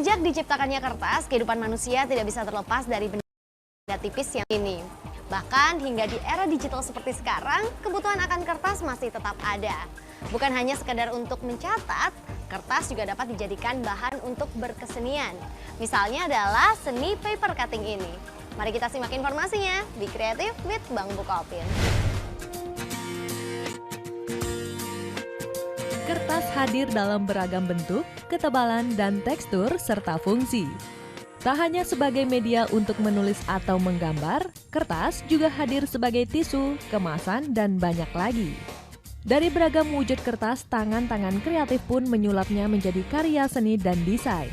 Sejak diciptakannya kertas, kehidupan manusia tidak bisa terlepas dari benda tipis yang ini. Bahkan hingga di era digital seperti sekarang, kebutuhan akan kertas masih tetap ada. Bukan hanya sekedar untuk mencatat, kertas juga dapat dijadikan bahan untuk berkesenian. Misalnya adalah seni paper cutting ini. Mari kita simak informasinya di Kreatif with Bang Bukopin. Kertas hadir dalam beragam bentuk, ketebalan, dan tekstur, serta fungsi. Tak hanya sebagai media untuk menulis atau menggambar, kertas juga hadir sebagai tisu, kemasan, dan banyak lagi. Dari beragam wujud kertas, tangan-tangan kreatif pun menyulapnya menjadi karya seni dan desain.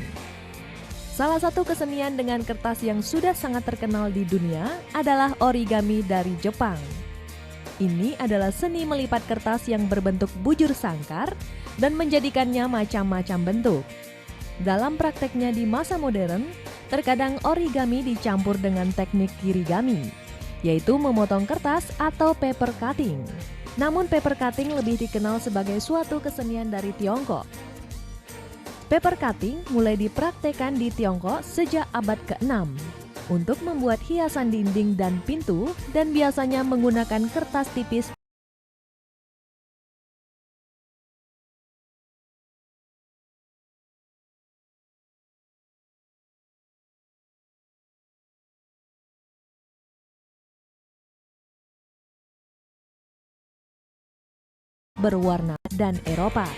Salah satu kesenian dengan kertas yang sudah sangat terkenal di dunia adalah origami dari Jepang. Ini adalah seni melipat kertas yang berbentuk bujur sangkar dan menjadikannya macam-macam bentuk. Dalam prakteknya di masa modern, terkadang origami dicampur dengan teknik kirigami, yaitu memotong kertas atau paper cutting. Namun paper cutting lebih dikenal sebagai suatu kesenian dari Tiongkok. Paper cutting mulai dipraktekkan di Tiongkok sejak abad ke-6 untuk membuat hiasan dinding dan pintu, dan biasanya menggunakan kertas tipis berwarna dan Eropa.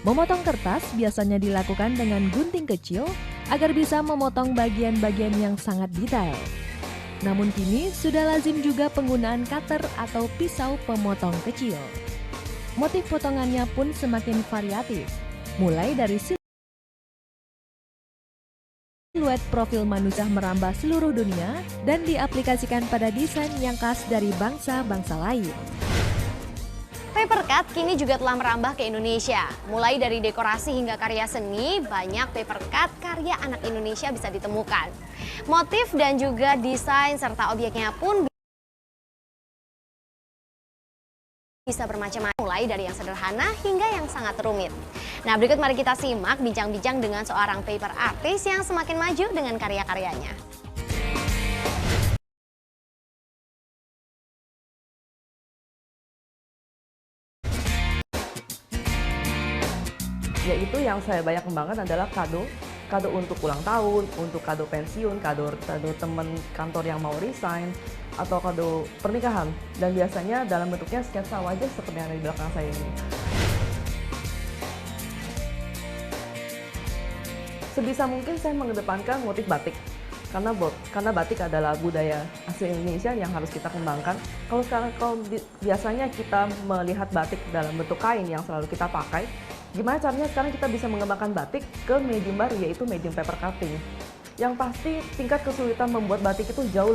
Memotong kertas biasanya dilakukan dengan gunting kecil agar bisa memotong bagian-bagian yang sangat detail. Namun kini sudah lazim juga penggunaan cutter atau pisau pemotong kecil. Motif potongannya pun semakin variatif, mulai dari siluet profil manusia merambah seluruh dunia dan diaplikasikan pada desain yang khas dari bangsa-bangsa lain. Paper cut kini juga telah merambah ke Indonesia. Mulai dari dekorasi hingga karya seni, banyak paper cut karya anak Indonesia bisa ditemukan. Motif dan juga desain serta objeknya pun bisa bermacam-macam, mulai dari yang sederhana hingga yang sangat rumit. Nah, berikut mari kita simak bincang-bincang dengan seorang paper artist yang semakin maju dengan karya-karyanya. Yaitu yang saya banyak kembangkan adalah kado untuk ulang tahun, untuk kado pensiun, kado teman kantor yang mau resign, atau kado pernikahan. Dan biasanya dalam bentuknya sketsa wajah seperti yang ada di belakang saya ini. Sebisa mungkin saya mengedepankan motif batik, karena batik adalah budaya asli Indonesia yang harus kita kembangkan. Kalau biasanya kita melihat batik dalam bentuk kain yang selalu kita pakai, gimana caranya sekarang kita bisa mengembangkan batik ke medium baru, yaitu medium paper cutting. Yang pasti tingkat kesulitan membuat batik itu jauh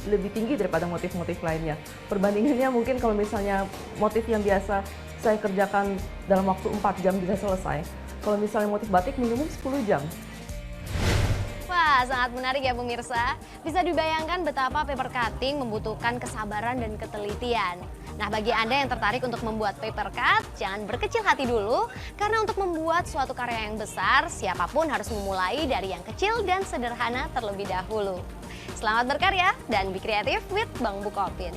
lebih tinggi daripada motif-motif lainnya. Perbandingannya mungkin kalau misalnya motif yang biasa saya kerjakan dalam waktu 4 jam bisa selesai. Kalau misalnya motif batik minimum 10 jam. Wah, sangat menarik ya pemirsa. Bisa dibayangkan betapa paper cutting membutuhkan kesabaran dan ketelitian. Nah, bagi Anda yang tertarik untuk membuat paper cut, jangan berkecil hati dulu. Karena untuk membuat suatu karya yang besar, siapapun harus memulai dari yang kecil dan sederhana terlebih dahulu. Selamat berkarya dan be kreatif with Bang Bukopin.